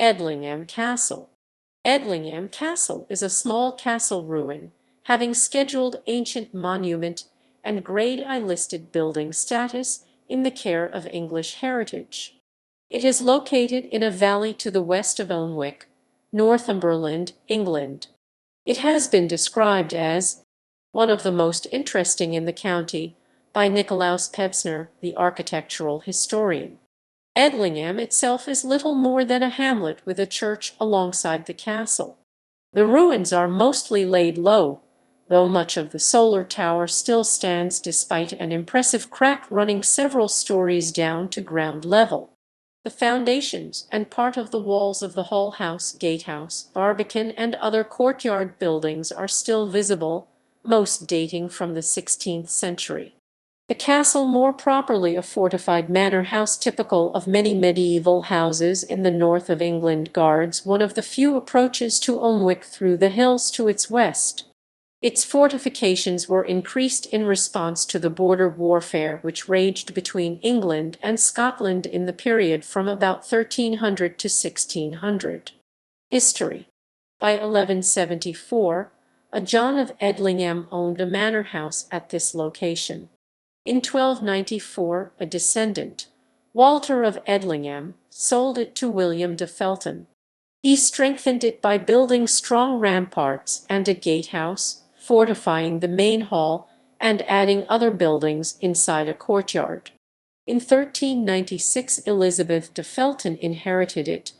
Edlingham Castle. Edlingham Castle is a small castle ruin, having scheduled ancient monument and Grade I listed building status in the care of English Heritage. It is located in a valley to the west of Alnwick, Northumberland, England. It has been described as one of the most interesting in the county by Nikolaus Pevsner, the architectural historian. Edlingham itself is little more than a hamlet with a church alongside the castle. The ruins are mostly laid low, though much of the solar tower still stands despite an impressive crack running several stories down to ground level. The foundations and part of the walls of the Hull House, Gatehouse, Barbican, and other courtyard buildings are still visible, most dating from the 16th century. The castle, more properly a fortified manor house typical of many medieval houses in the north of England, guards one of the few approaches to Alnwick through the hills to its west. Its fortifications were increased in response to the border warfare which raged between England and Scotland in the period from about 1300 to 1600. History. By 1174, a John of Edlingham owned a manor house at this location. In 1294, a descendant, Walter of Edlingham, sold it to William de Felton. He strengthened it by building strong ramparts and a gatehouse, fortifying the main hall, and adding other buildings inside a courtyard. In 1396, Elizabeth de Felton inherited it,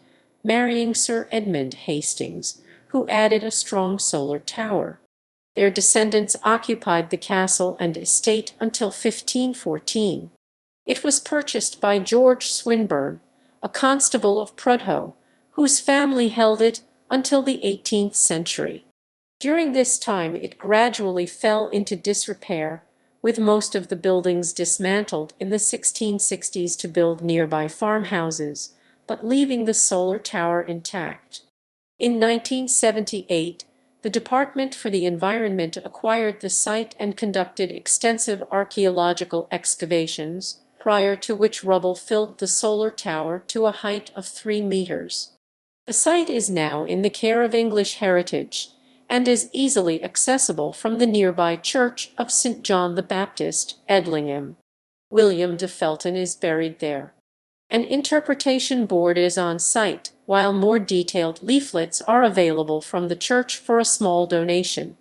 marrying Sir Edmund Hastings, who added a strong solar tower. Their descendants occupied the castle and estate until 1514. It was purchased by George Swinburne, a constable of Prudhoe, whose family held it until the 18th century. During this time it gradually fell into disrepair, with most of the buildings dismantled in the 1660s to build nearby farmhouses, but leaving the solar tower intact. In 1978, the Department for the Environment acquired the site and conducted extensive archaeological excavations, prior to which rubble filled the solar tower to a height of 3 meters. The site is now in the care of English Heritage and is easily accessible from the nearby Church of St. John the Baptist, Edlingham. William de Felton is buried there. An interpretation board is on site, while more detailed leaflets are available from the church for a small donation.